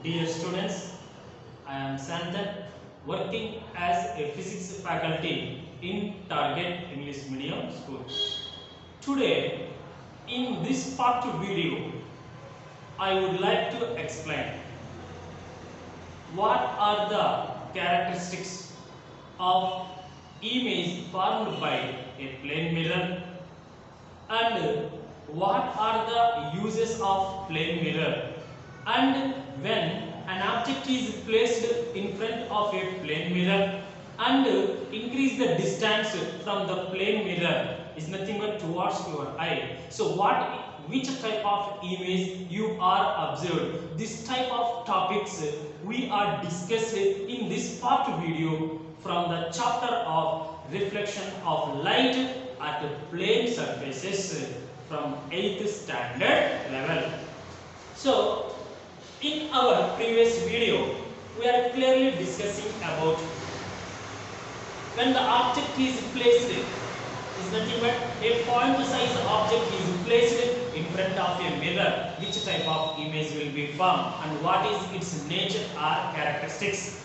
Dear students, I am Santan, working as a physics faculty in Target English Medium School. Today, in this part 2 video, I would like to explain what are the characteristics of image formed by a plane mirror and what are the uses of plane mirror, and when an object is placed in front of a plane mirror and increase the distance from the plane mirror is nothing but towards your eye. So which type of image you are observed, this type of topics we are discussed in this part video from the chapter of reflection of light at plane surfaces from 8th standard level. So in our previous video we are clearly discussing about when the object is placed is nothing but a point size object is placed in front of a mirror, which type of image will be formed and what is its nature or characteristics.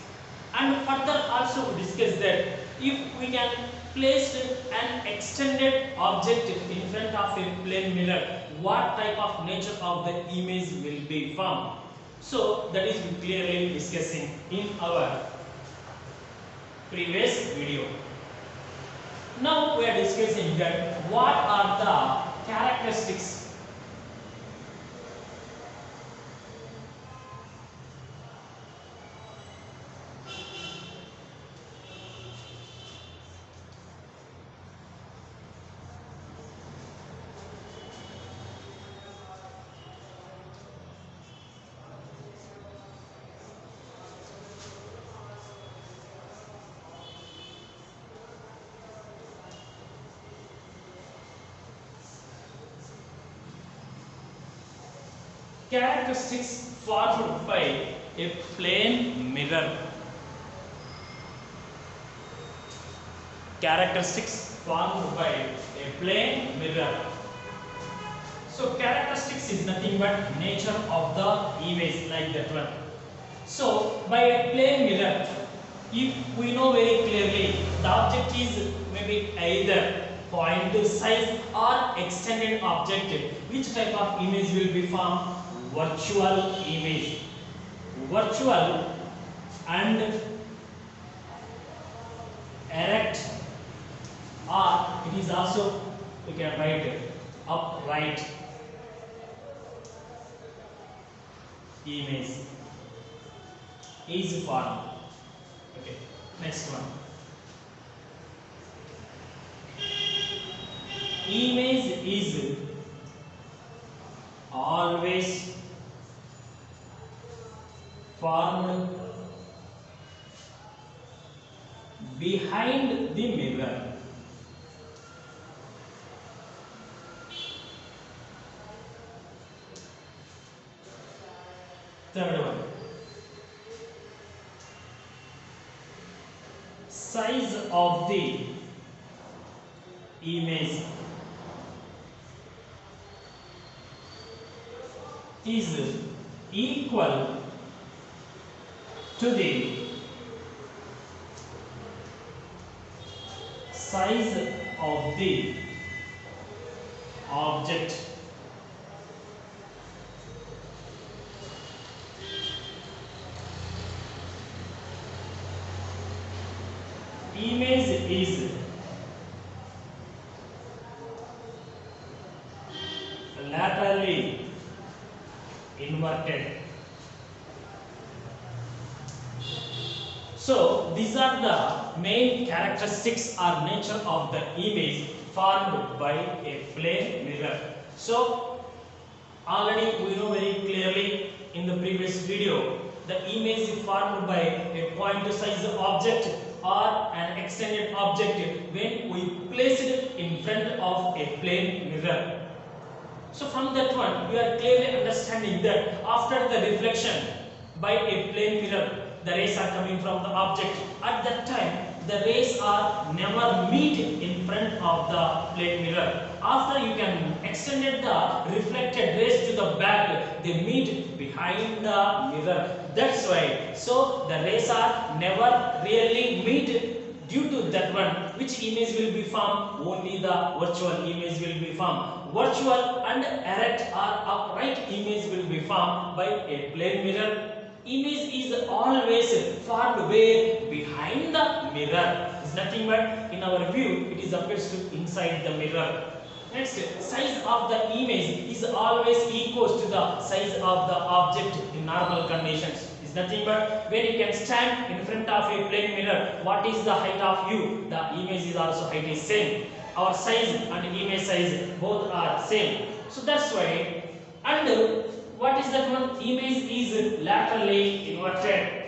And further also we discuss that if we can place an extended object in front of a plane mirror, what type of nature of the image will be formed. So that is we clearly discussing in our previous video. Now we are discussing that what are the characteristics formed by a plane mirror. Characteristics formed by a plane mirror. So characteristics is nothing but nature of the image, like that one. So by a plane mirror, if we know very clearly the object is maybe either point size or extended object, which type of image will be formed? Virtual image. Virtual and erect, or it is also we can write upright image is formed. Okay, next one. Image is always formed behind the mirror. Third one. Size of the image is equal to the size of the object image is laterally inverted. So these are the main characteristics or nature of the image formed by a plane mirror. So already we know very clearly in the previous video the image is formed by a point size object or an extended object when we place it in front of a plane mirror. So from that one we are clearly understanding that after the reflection by a plane mirror, the rays are coming from the object. At that time the rays are never meet in front of the plane mirror. After you can extend the reflected rays to to the back, they meet behind the mirror. That's why. So the rays are never really meet. Due to that one, which image will be formed? Only the virtual image will be formed. Virtual and erect or upright image will be formed by a plane mirror. Image is always formed where? Behind the mirror. It's nothing but in our view, it is appears to inside the mirror. Next, size of the image is always equals to the size of the object in normal conditions. It's nothing but when you can stand in front of a plane mirror, what is the height of you? The image is also height is same. Our size and image size both are same. So that's why. And what is that one? Image is laterally inverted.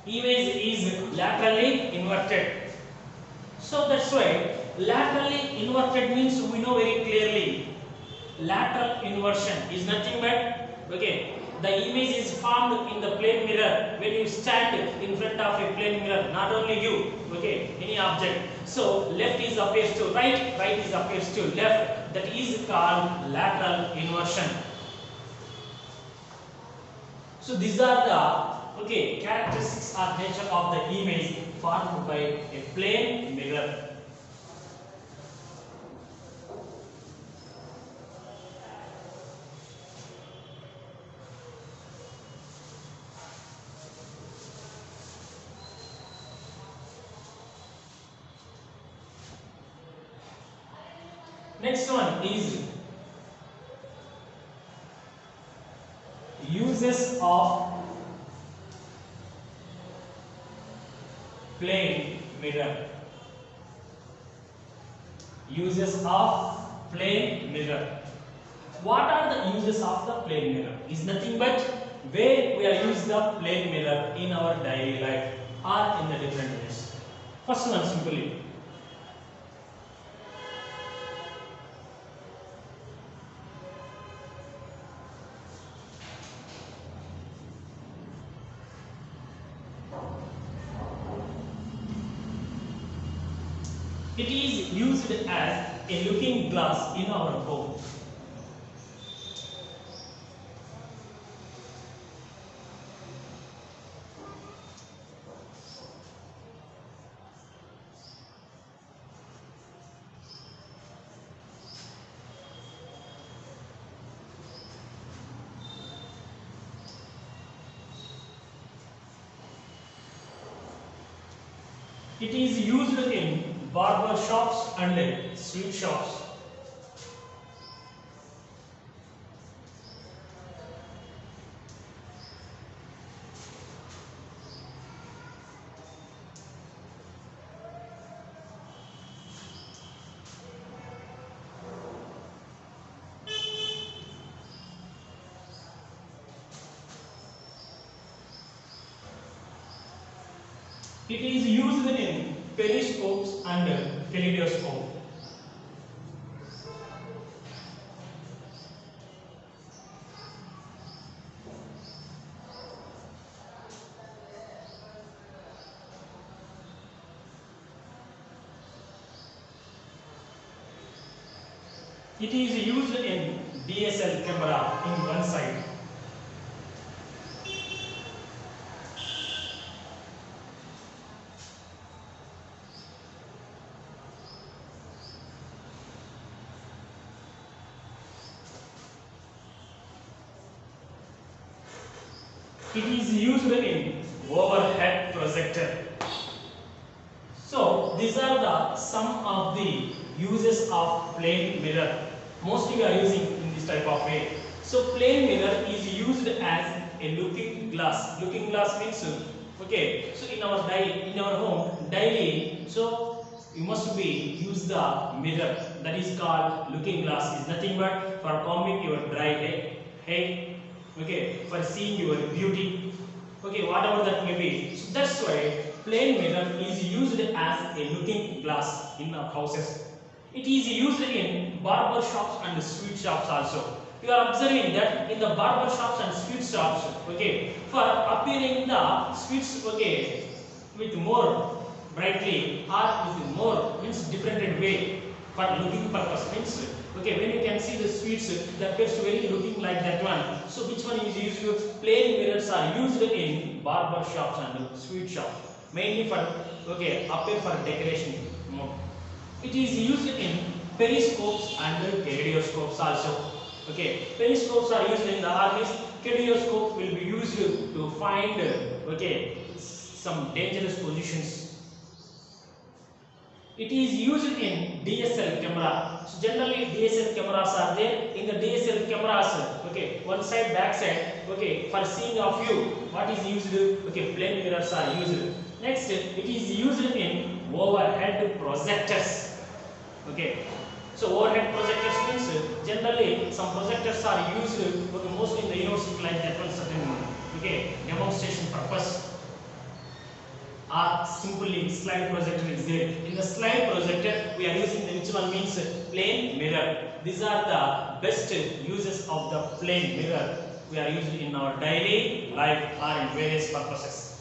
Image is laterally inverted. So that's why laterally inverted means we know very clearly. Lateral inversion is nothing but the image is formed in the plane mirror when you stand in front of a plane mirror, not only you, any object. So left is appears to right, right is appears to left. That is called lateral inversion. So these are the characteristics or nature of the image formed by a plane mirror. Next one is uses of plane mirror. Uses of plane mirror. What are the uses of the plane mirror? Is nothing but where we are using the plane mirror in our daily life or in the different ways. First one, simply. It is used as a looking glass in our home. It is used in barber shops and sweet shops. It is used in periscopes and kaleidoscope. It is used in DSL camera in one side. It is used in overhead projector. So these are the some of the uses of plane mirror. Mostly we are using in this type of way. So plane mirror is used as a looking glass. Looking glass means so in our home daily, so you must be use the mirror that is called looking glass. Is nothing but for combing your dry hair, for seeing your beauty, whatever that may be. So that's why plane mirror is used as a looking glass in our houses. It is used in barber shops and sweet shops also. You are observing that in the barber shops and sweet shops, for appearing the sweets, with more brightly or with more means means different way for looking purpose means okay, when you can see the sweets that appears very looking like that one. So which one is used? Plain mirrors are used in barber shops and sweet shops, mainly for okay appear for decoration mode. It is used in periscopes and kaleidoscopes also. Okay, periscopes are used in the armies. Kaleidoscopes will be used to find okay some dangerous positions. It is used in DSL camera. So generally DSL cameras are there. In the DSL cameras, okay, one side, back side, okay, for seeing of view, what is used? Okay, plane mirrors are used. Next, it is used in overhead projectors. Okay, so overhead projectors means generally some projectors are used, okay, mostly in the university like that one certain okay demonstration purpose. Or simply slide projector is there. In the slide projector, we are using the which one means plane mirror. These are the best uses of the plane mirror we are using in our daily life or in various purposes.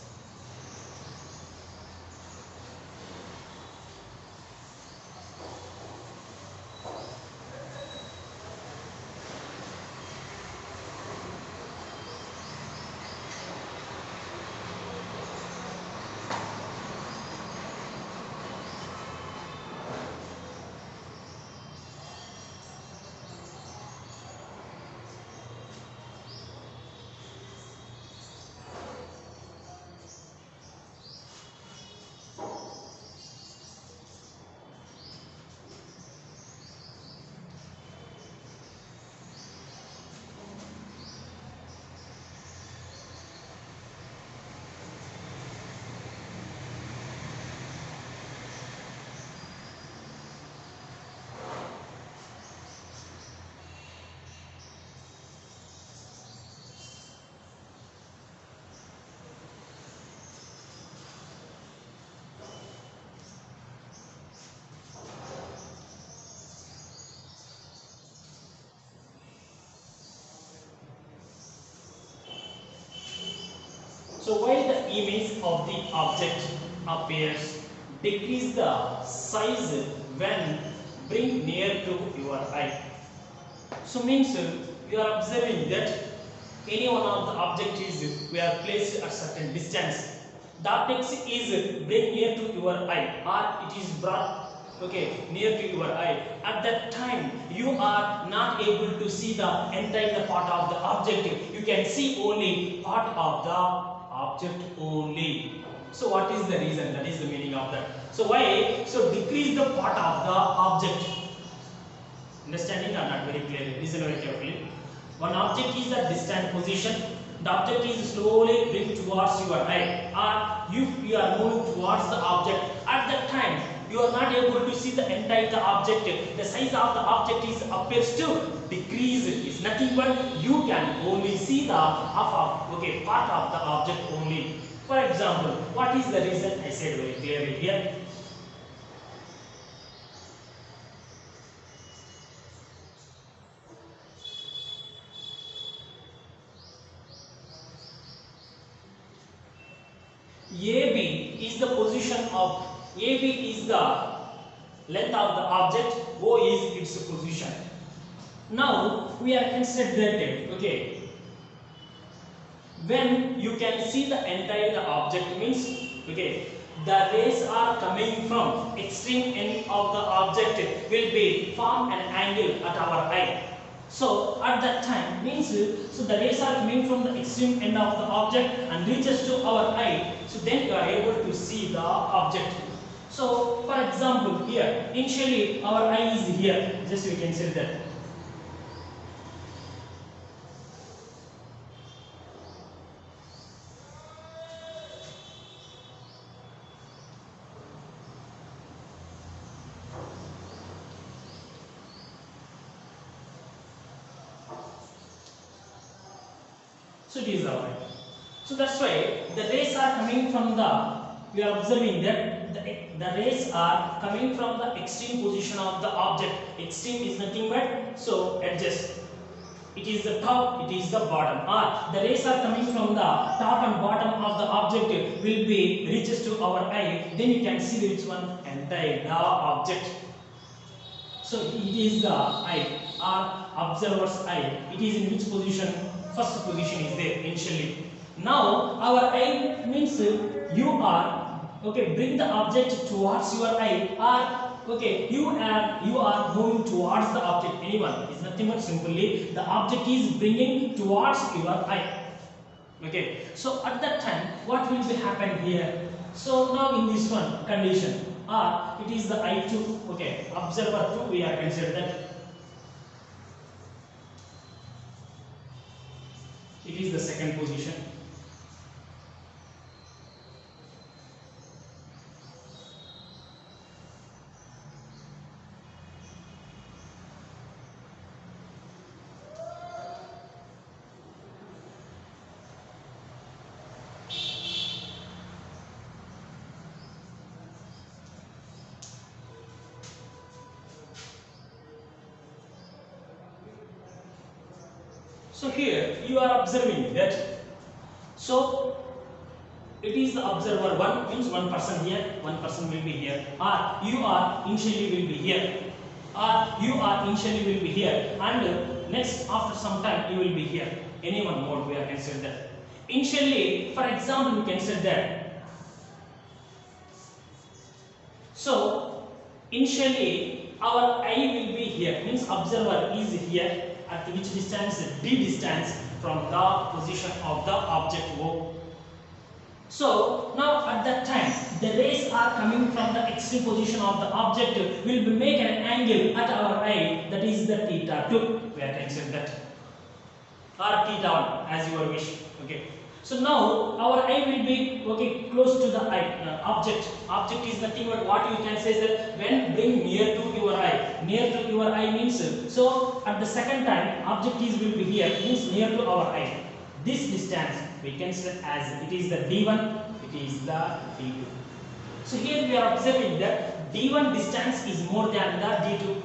So while the image of the object appears, decrease the size when bring near to your eye. So means you are observing that any one of the object is we are placed at certain distance. The object is bring near to your eye or it is brought okay near to your eye. At that time you are not able to see the entire part of the object. You can see only part of the object only. So what is the reason? That is the meaning of that. So why? So decrease the part of the object. Understanding or not very clearly? Listen very carefully. One object is at distant position. The object is slowly bring towards your eye, or you are moving towards the object. At that time, you are not able to see the entire object. The size of the object is appears to decrease. It's nothing but you can only see the half of okay part of the object only. For example, what is the reason? I said very clearly here. AB is the position of AB is the length of the object, O is its position. Now we are considering that okay when you can see the entire object means okay the rays are coming from extreme end of the object will be form an angle at our eye. So at that time means so the rays are coming from the extreme end of the object and reaches to our eye. So then you are able to see the object. So for example here initially our eye is here. Just we can say that. So it is our eye. So that's why the rays are coming from the, we are observing that the rays are coming from the extreme position of the object. Extreme is nothing but, so adjust. it is the top, it is the bottom, or the rays are coming from the top and bottom of the object will be reaches to our eye, then you can see which one entire the object. So it is the eye or observer's eye. It is in which position? First position is there initially. Now our eye means you are bring the object towards your eye, or you are moving towards the object. Anyone is nothing but simply the object is bringing towards your eye. So at that time what will be happen here? So now in this one condition, or it is the eye 2, observer 2 we are considered that it is the second position. So here you are observing that, so it is the observer 1 means one person here, one person will be here, or you are initially will be here, or you are initially will be here, and next after some time you will be here. Any one mode we are considered that. Initially, for example, we consider that. So initially our eye will be here, means observer is here at which distance? D distance from the position of the object O. So now at that time the rays are coming from the extreme position of the object will be make an angle at our eye, that is the theta 2. We are consider that, or theta 1 as your wish. So now our eye will be close to the eye object. Object is nothing but what you can say is that when bring near to your eye. Near to your eye means, so at the second time object is will be here, means near to our eye. This distance we consider as it is the D1, it is the D2. So here we are observing that D1 distance is more than the D2.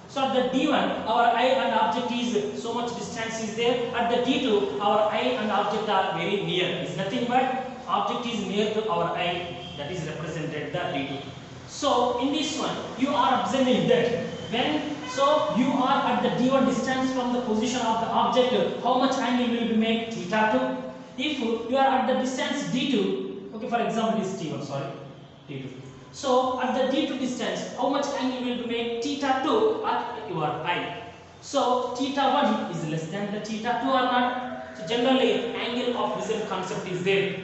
So at the D1 our eye and object is so much distance is there. At the D2 our eye and object are very near. It's nothing but object is near to our eye, that is represented the D2. So in this one you are observing that when you are at the D1 distance from the position of the object, how much angle will be made? Theta 2. If you are at the distance D2, for example this T1, sorry, D2. So at the D2 distance, how much angle will be made? Theta 2 at your eye. So theta 1 is less than the theta 2 or not? So generally angle of vision concept is there.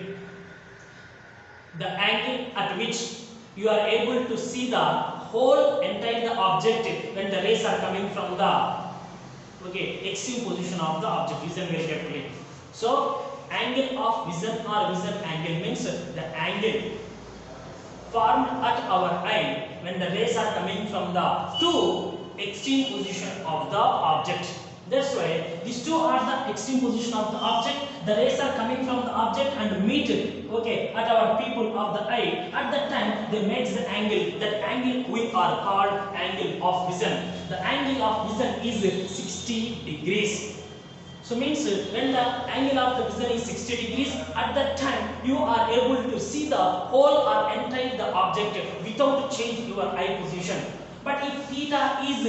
The angle at which you are able to see the whole entire the object when the rays are coming from the extreme position of the object. Listen very carefully. So angle of vision or vision angle means the angle formed at our eye when the rays are coming from the two extreme position of the object. That's why these two are the extreme position of the object. The rays are coming from the object and meet at our pupil of the eye. At that time they make the angle. That angle we are called angle of vision. The angle of vision is 60 degrees. So means when the angle of the vision is 60 degrees, at that time you are able to see the whole or entire the object without changing your eye position. But if theta is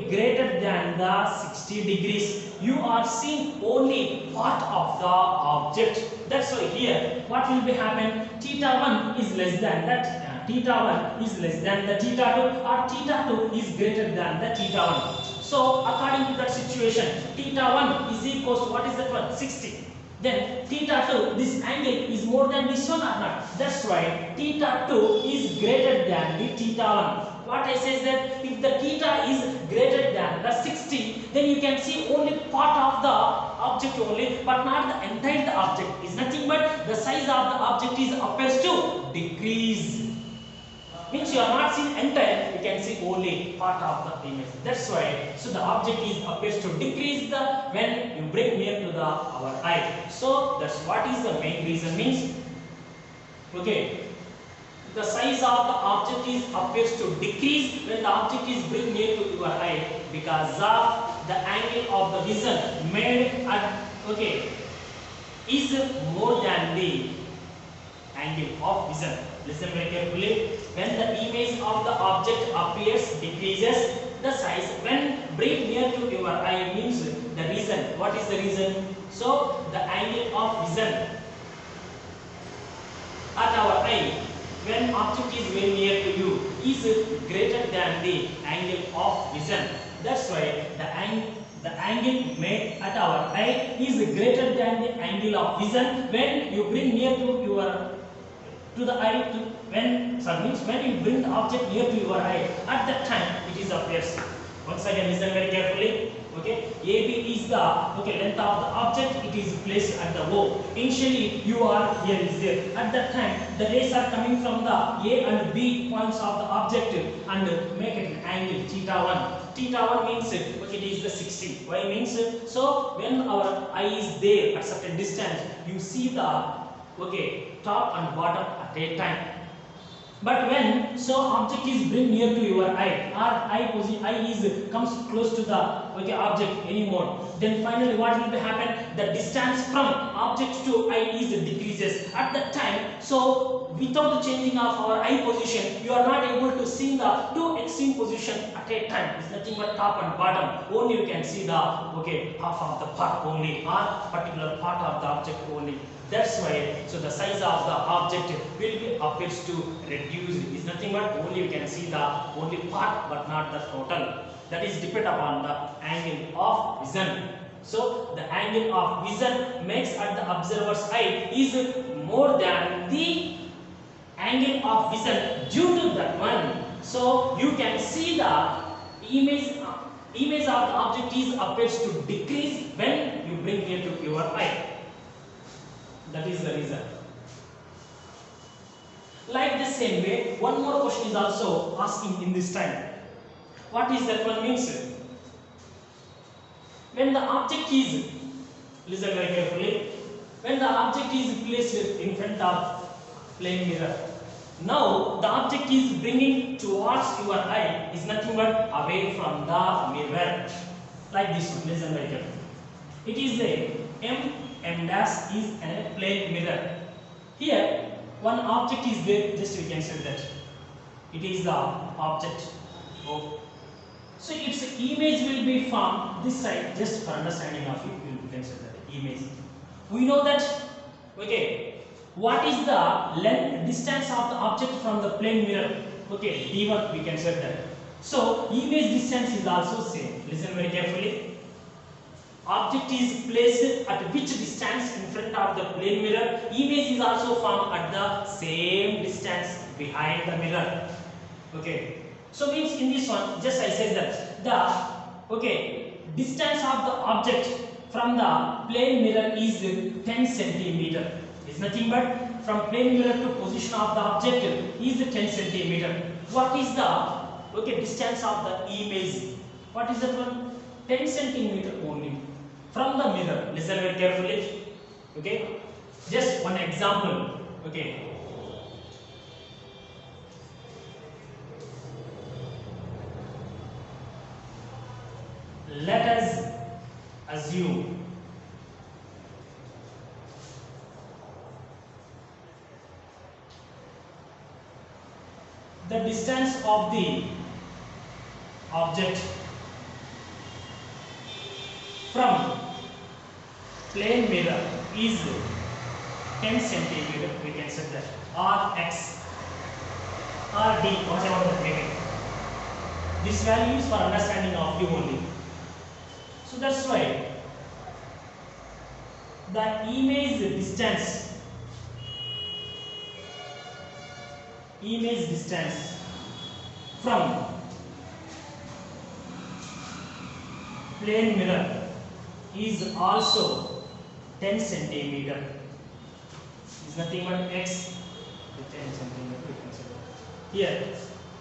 greater than the 60 degrees, you are seeing only part of the object. That's why here what will be happen? Theta 1 is less than that. Theta 1 is less than the theta 2, or theta 2 is greater than the theta 1. So according to that situation, theta 1 is equals to what is that one? 60. Then theta 2, this angle is more than this one or not? That's why theta 2 is greater than the theta 1. What I say is that if the theta is greater than the 60, then you can see only part of the object only, but not the entire the object. Is nothing but the size of the object is appears to decrease. Means you are not seeing entire, you can see only part of the image. That's why so the object is appears to decrease when you bring near to our eye. So that's what is the main reason means. The size of the object is appears to decrease when the object is bring near to your eye because of the angle of the vision made at is more than the angle of vision. Listen very carefully. When the image of the object appears, decreases the size. When bring near to your eye means the reason. What is the reason? So the angle of vision at our eye when object is very near to you is greater than the angle of vision. That's why the angle made at our eye is greater than the angle of vision when you bring near to the eye when you bring the object near to your eye. At that time it is appears. Once again listen very carefully. AB is the length of the object. It is placed at the O. Initially you are here is there. At that time the rays are coming from the A and B points of the object and make it an angle theta 1. Theta 1 means it is the 60. Why means so when our eye is there at certain distance you see the top and bottom at a time. But when object is bring near to your eye, or eye is comes close to the object anymore, then finally what will be happen? The distance from object to eye is decreases. At that time, so without the changing of our eye position, you are not able to see the two extreme position at a time. It's nothing but top and bottom. Only you can see the half of the part only, or particular part of the object only. That's why the size of the object will be appears to reduce. It's nothing but only you can see the only part but not the total. That is depend upon the angle of vision. So the angle of vision makes at the observer's eye is more than the angle of vision. Due to that one, so you can see the image of the object is appears to decrease when you bring it to your eye. That is the reason. Like the same way, one more question is also asking in this time. What is that one means? When the object is, listen very carefully, when the object is placed in front of plane mirror, now the object is bringing towards your eye is nothing but away from the mirror. Like this one, listen very carefully. It is a M dash is a plane mirror. Here one object is there, just we can say that it is the object. So its image will be from this side. Just for understanding of it, we can say that image. We know that what is the length distance of the object from the plane mirror? D1 we can say that. So image distance is also same. Listen very carefully. Object is placed at which distance in front of the plane mirror, image is also formed at the same distance behind the mirror. So means in this one, just I said that the distance of the object from the plane mirror is 10 centimeter. It's nothing but from plane mirror to position of the object is 10 centimeter. What is the distance of the image? What is that one? 10 centimeter only. From the mirror, listen very carefully. Just one example. Let us assume the distance of the object from plane mirror is 10 centimeter, we can say that, or x or d, whatever that may be. This value is for understanding of you only. So that's why the image distance from plane mirror is also 10 centimeter. Is nothing but x 10 centimeter. We consider here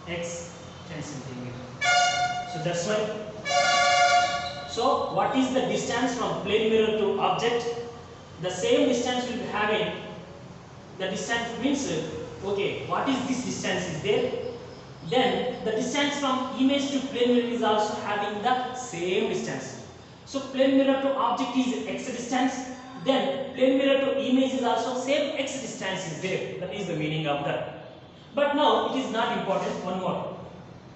x 10 centimeter. So that's why. So what is the distance from plane mirror to object? The same distance will be having. The distance means what is this distance is there? Then the distance from image to plane mirror is also having the same distance. So plane mirror to object is x distance, then plane mirror to image is also same x distance is there. That is the meaning of that. But now it is not important. One more.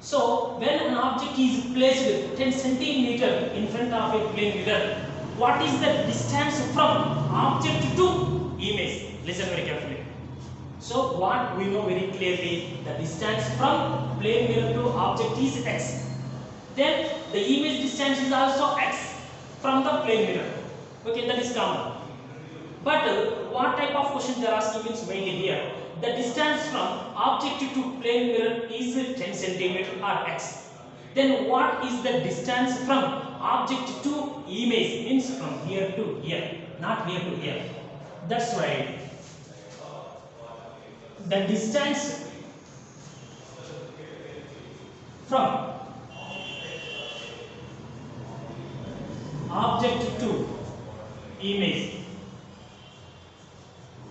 So when an object is placed 10 centimeter in front of a plane mirror, what is the distance from object to image? Listen very carefully. So what we know very clearly, the distance from plane mirror to object is x. Then the image distance is also x from the plane mirror. Okay, that is common. But what type of question they are asking means mainly here. The distance from object to plane mirror is 10 centimeter or x. Then what is the distance from object to image? Means from here to here, not here to here. That's why the distance from object to image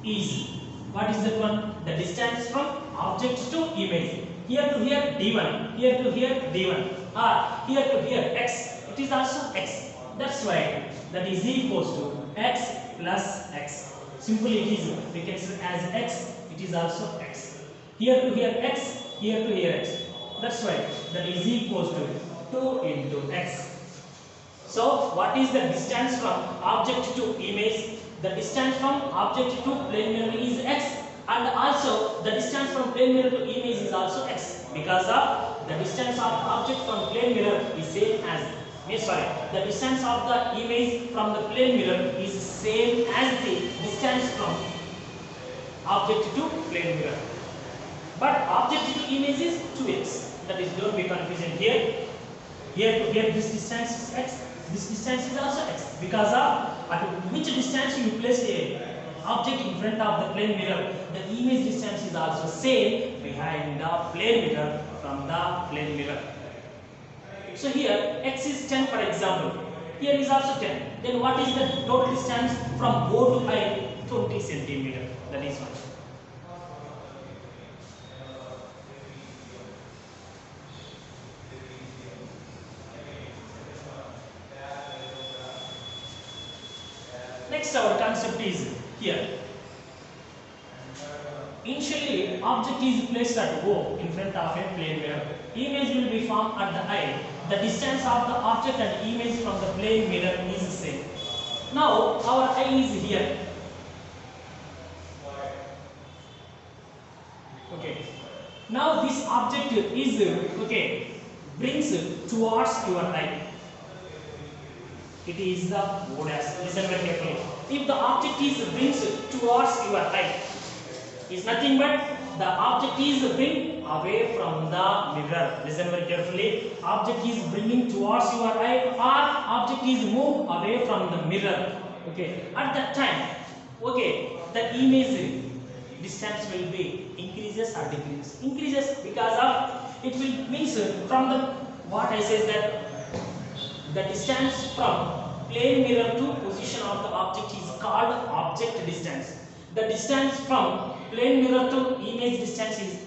is, what is that one? The distance from object to image. Here to here d1, here to here d1, or here to here x. It is also x. That's why that is equals to x plus x. Simply it is, we can say as x. It is also x. Here to here x, here to here x. That's why that is equals to 2 into x. So what is the distance from object to image? The distance from object to plane mirror is x, and also the distance from plane mirror to image is also x, because of the distance of object from plane mirror is same as the distance of the image from the plane mirror is same as the distance from object to plane mirror. But object to image is 2x. That is, don't be confused here. Here to here this distance is x. This distance is also x, because of at which distance you place a object in front of the plane mirror, the image distance is also same behind the plane mirror from the plane mirror. So here x is 10 for example. Here is also 10. Then what is the total distance from O to I? 20 centimeter. That is one. Next our concept is here. Initially object is placed at O in front of a plane mirror. Image will be formed at the eye. The distance of the object and image from the plane mirror is the same. Now our eye is here. Okay. Now this object is brings towards your eye. It is the O dash. Listen very carefully. If the object is brings towards your eye, is nothing but the object is bring away from the mirror. Listen very carefully. Object is bringing towards your eye, or object is move away from the mirror. Okay. At that time, the image distance will be increases or decreases. Increases because of it will means from the what I says that the distance from plane mirror to position of the object is called object distance. The distance from plane mirror to image distance is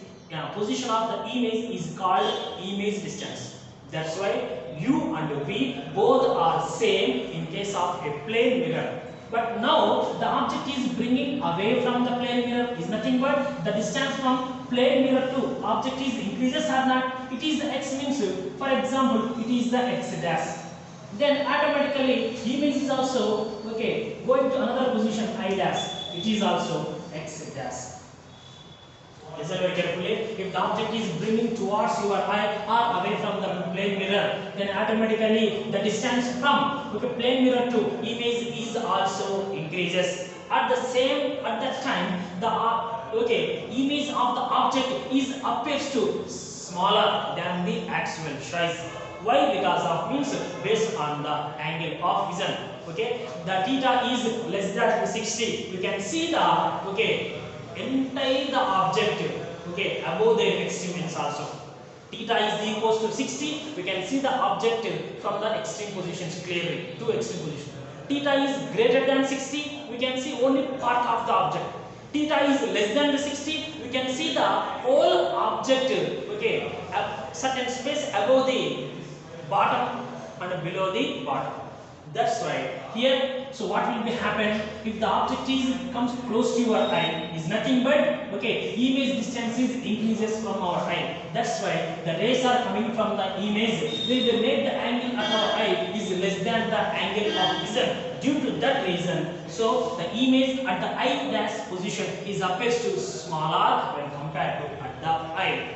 position of the image is called image distance. That's why u and v both are same in case of a plane mirror. But now the object is bringing away from the plane mirror is nothing but the distance from plane mirror to object is increases or not. It is the x means, for example, it is the x dash. Then automatically image is also going to another position I dash. It is also x dash. Listen very carefully. If the object is bringing towards your eye or away from the plane mirror, then automatically the distance from plane mirror to image is also increases. At that time, the image of the object is appears to smaller than the actual size. Why? Because of means based on the angle of vision. The theta is less than 60. You can see the entire the object above the extremes also. Theta is equals to 60. We can see the object from the extreme positions clearly. Two extreme positions. Theta is greater than 60. We can see only part of the object. Theta is less than the 60. We can see the whole object certain space above the bottom and below the bottom. That's why here, so what will be happen if the object is comes close to your eye is nothing but okay, image distance is increases from our eye. That's why the rays are coming from the image will make the angle at our eye is less than the angle of vision. Due to that reason, so the image at the eye dash position is appears to smaller when compared to at the eye.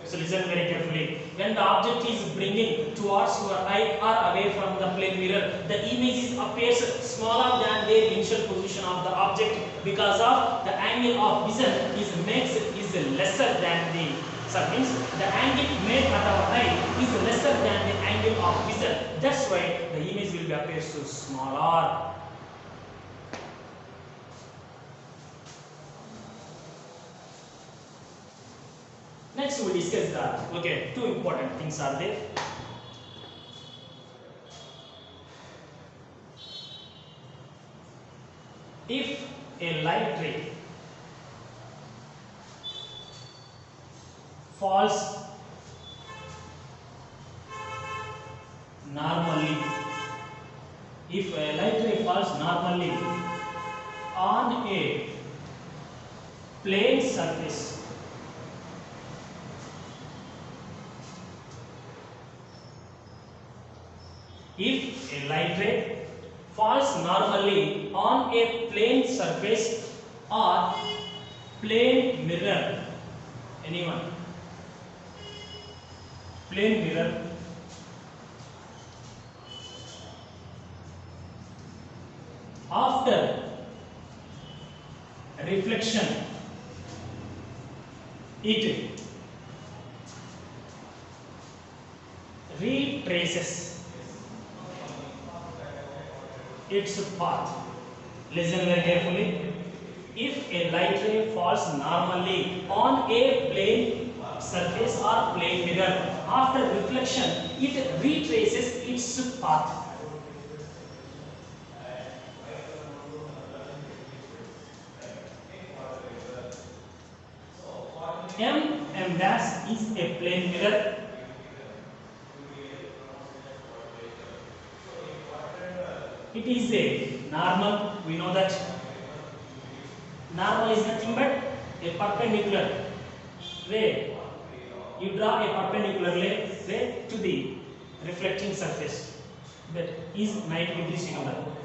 So listen very carefully. When the object is bringing towards your eye or away from the plane mirror, the image appears smaller than the initial position of the object because of the angle of vision is lesser than the. So means the angle made at our eye is lesser than the angle of vision. That's why the image will be appears to smaller. Next we discuss the two important things are there. If a light ray falls normally, if a light ray falls normally on a plane surface, if a light ray falls normally on a plane surface or plane mirror, anyone, plane mirror, after reflection it retraces its path. Listen very carefully. If a light ray falls normally on a plane surface or plane mirror, after reflection it retraces its path. M dash is a plane mirror. It is a normal, we know that normal is nothing but a perpendicular ray. You draw a perpendicular ray to the reflecting surface that is 90 degrees angle.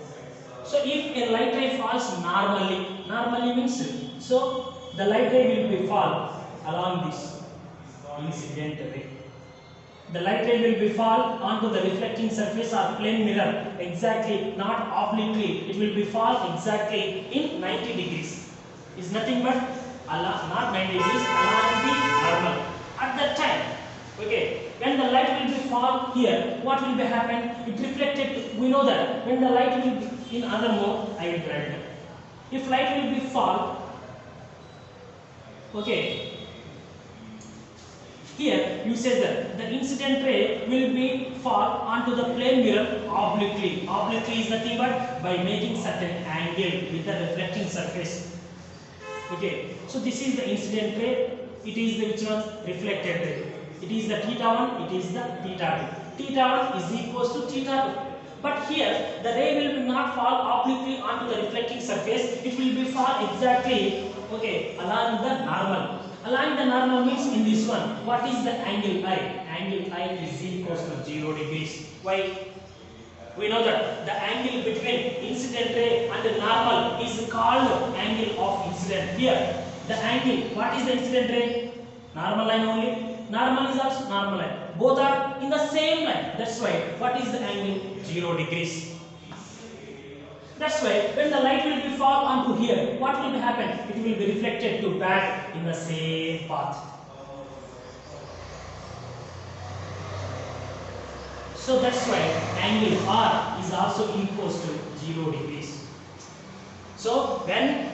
So if a light ray falls normally means, so the light ray will be fall along this incident ray. The light ray will be fall onto the reflecting surface or plane mirror exactly, not obliquely. It will be fall exactly in 90 degrees. Is nothing but not 90 degrees along the normal. At that time, okay, when the light will be fall here, what will be happen? It reflected. We know that when the light will be in other mode, I will write that. If light will be fall, okay. Here you say that the incident ray will be fall onto the plane mirror obliquely. Obliquely is nothing but by making certain angle with the reflecting surface. Okay, so this is the incident ray. It is the which one? Reflected ray. It is the theta 1. It is the theta 2. Theta 1 is equals to theta 2. But here the ray will not fall obliquely onto the reflecting surface. It will be fall exactly along the normal. Along the normal means in this one, what is the angle I? Angle I is equals to 0 degrees. Why? We know that the angle between incident ray and the normal is called angle of incident. Here, the angle, what is the incident ray? Normal line only. Normal is also normal line. Both are in the same line. That's why, what is the angle? 0 degrees. That's why when the light will be fall onto here, what will happen? It will be reflected to back in the same path. So that's why angle R is also equals to 0 degrees. So when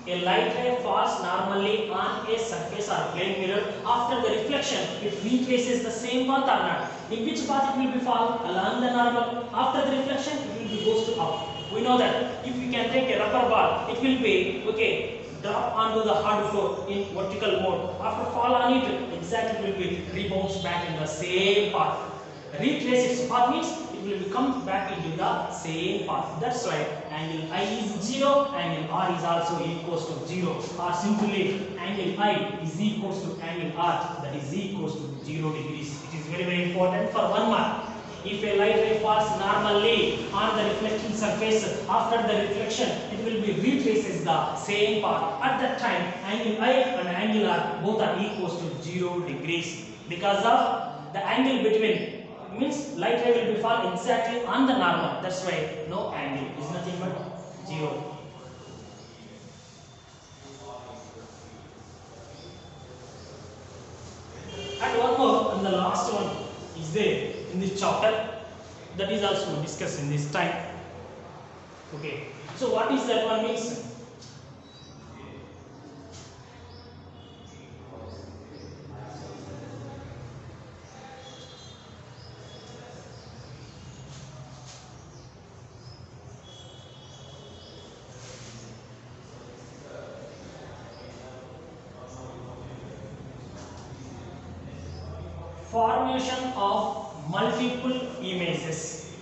a light ray falls normally on a surface or plane mirror, after the reflection it retraces the same path or not. In which path it will be fall? Along the normal. After the reflection it will be goes to up. We know that if we can take a rubber ball, it will be drop onto the hard floor in vertical mode. After fall on it, exactly will be rebounds back in the same path. Retrace its path means it will come back into the same path. That's why angle I is 0, angle R is also equals to 0. Or simply angle I is equals to angle R, that is equals to 0 degrees. It is very very important for 1 mark. If a light ray falls normally on the reflecting surface, after the reflection it will be retraces the same path. At that time angle I and angle R both are equals to 0 degrees, because of the angle between means light ray will be fall exactly on the normal. That's why no angle is nothing but 0. And one more, and the last one is there in this chapter, that is also discussed in this time. Okay, so what is that one means? Formation of multiple images.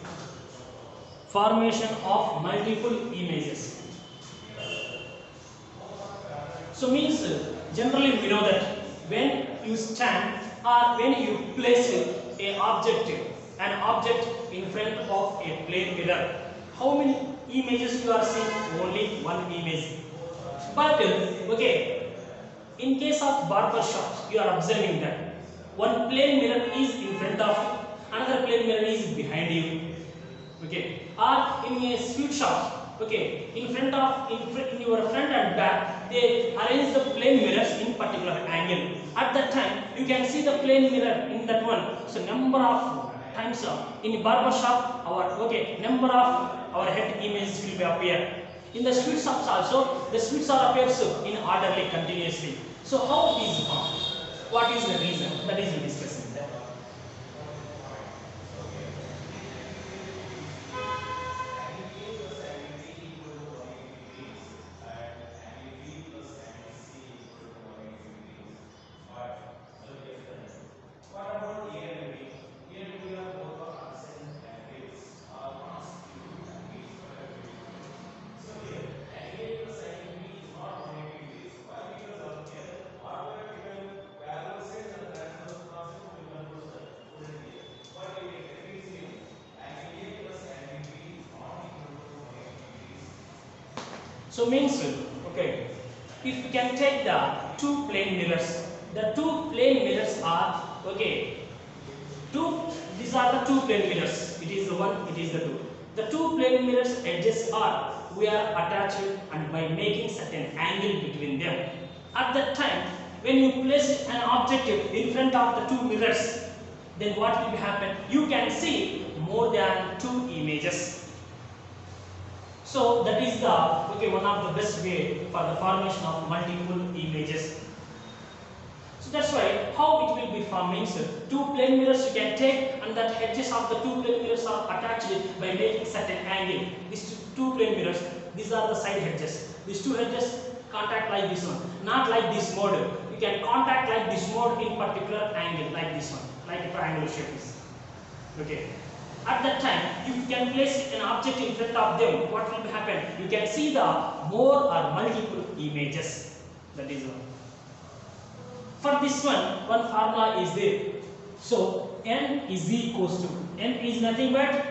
Formation of multiple images. So means generally we know that when you stand or when you place an object in front of a plane mirror, how many images you are seeing? Only one image. But okay, in case of barber shops, you are observing that one plane mirror is in front of you, another plane mirror is behind you. Okay, or in a sweet shop, okay, in your front and back, they arrange the plane mirrors in particular angle. At that time, you can see the plane mirror in that one. So number of times in barber shop, number of our head images will be appear. In the sweet shops also, the sweets are appears in orderly continuously. So how it is formed? What is the reason? That is we discussing that. So means, okay, if we can take the two plane mirrors, the two plane mirrors are, okay, these are the two plane mirrors. It is the one, it is the two. The two plane mirrors edges we are attached and by making certain angle between them. At that time, when you place an object in front of the two mirrors, then what will happen? You can see more than two images. So that is the one of the best way for the formation of multiple images. So that's why how it will be forming. So two plane mirrors you can take, and that edges of the two plane mirrors are attached by making certain angle. These two plane mirrors, these are the side edges. These two edges contact like this one, not like this mode. You can contact like this mode in particular angle, like this one, like a triangular shape is. Okay. At that time, if you can place an object in front of them, what will happen? You can see the more or multiple images. That is one. For this one formula is there. So n is equals to, n is nothing but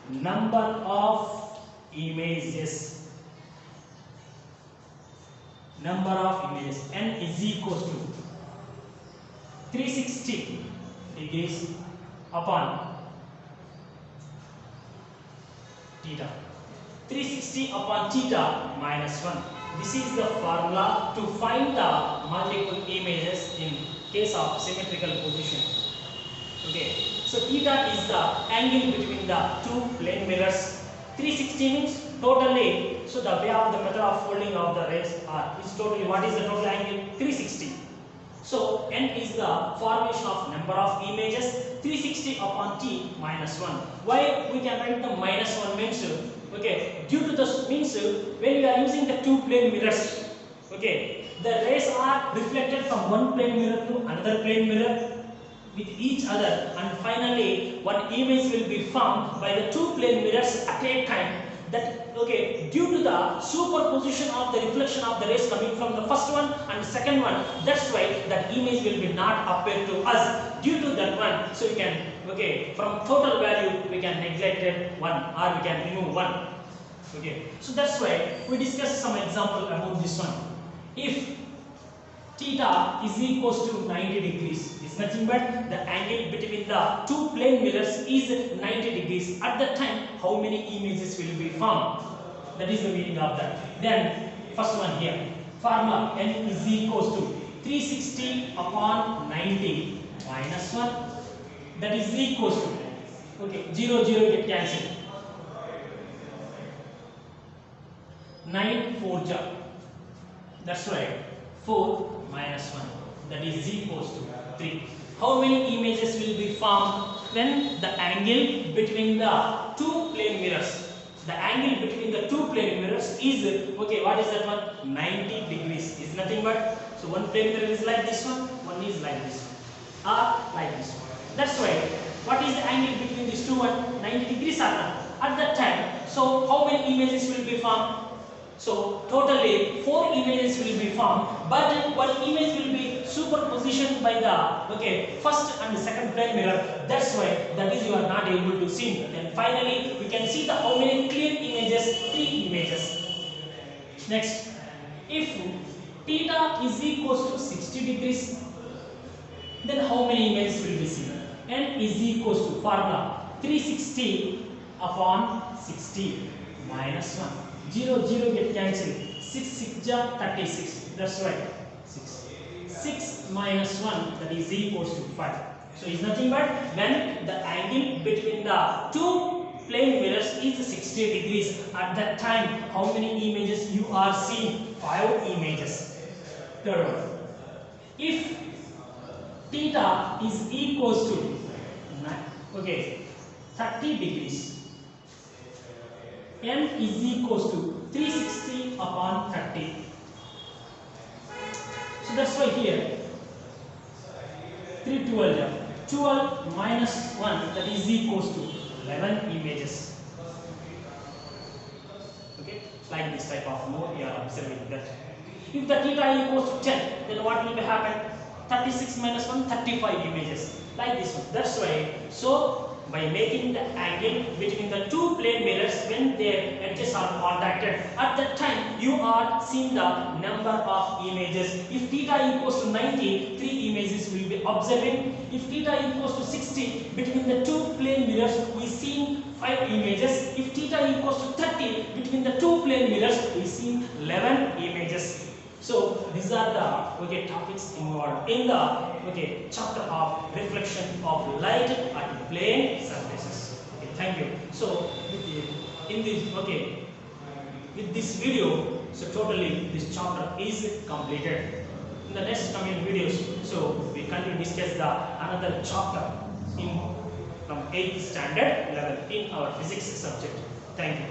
number of images. Number of images. N is equals to 360 degrees upon theta. 360 upon theta minus 1. This is the formula to find the multiple images in case of symmetrical position. Okay. So theta is the angle between the two plane mirrors. 360 means totally. So the way of the method of folding of the rays is totally. What is the total angle? 360. So n is the formation of number of images. 360 upon t minus 1. Why we can write the minus 1 means, okay, due to the means when we are using the two plane mirrors, Okay, the rays are reflected from one plane mirror to another plane mirror with each other, and finally one image will be formed by the two plane mirrors at a time. That okay, due to the superposition of the reflection of the rays coming from the first one and the second one, that's why that image will be not appear to us due to that one. So we can okay, from total value we can neglect one or we can remove one. Okay, so that's why we discuss some example about this one. If theta is equals to 90 degrees, is nothing but the angle between the two plane mirrors is 90 degrees. At that time, how many images will be formed? That is the meaning of that. Then first one here, formula n is equals to 360 upon 90 minus 1. That is equals to okay, 0 0 get cancelled. 9 4 ja. That's right. 4 minus 1, that is equals to 3. How many images will be formed when the angle between the two plane mirrors? The angle between the two plane mirrors is okay. What is that one? 90 degrees. Is nothing but so one plane mirror is like this one is like this one, or like this one. That's why. What is the angle between these two? 90 degrees or not? At that time. So how many images will be formed? So totally 4 images will be formed, but one image will be superpositioned by the okay, first and second plane mirror. That's why that is you are not able to see. Then finally we can see the how many clear images? 3 images. Next, if theta is equals to 60 degrees, then how many images will be seen? N is equals to formula 360 upon 60 minus 1. 0 0 get cancelled. 6 6 ja 36. That's right. 6 6 minus 1, that is equals to 5. So it's nothing but when the angle between the two plane mirrors is 60 degrees. At that time, how many images you are seeing? 5 images. Third one. If theta is equals to okay, 30 degrees, n is equals to 360 upon 30. So that's why here 12 minus 1, that is equals to 11 images. Okay, like this type of mode you are observing that. If the theta equals to 10, then what will happen? 36 minus 1, 35 images. Like this one. That's why. So by making the angle between the two plane mirrors when their edges are contacted, at that time you are seeing the number of images. If theta equals to 90, 3 images will be observing. If theta equals to 60, between the two plane mirrors we see 5 images. If theta equals to 30, between the two plane mirrors we see 11 images. So these are the okay, topics involved in the okay, chapter of reflection of light at plane surfaces. Okay, thank you. So in this okay, with this video, so totally this chapter is completed. In the next coming videos, so we continue to discuss the another chapter in from 8th standard level in our physics subject. Thank you.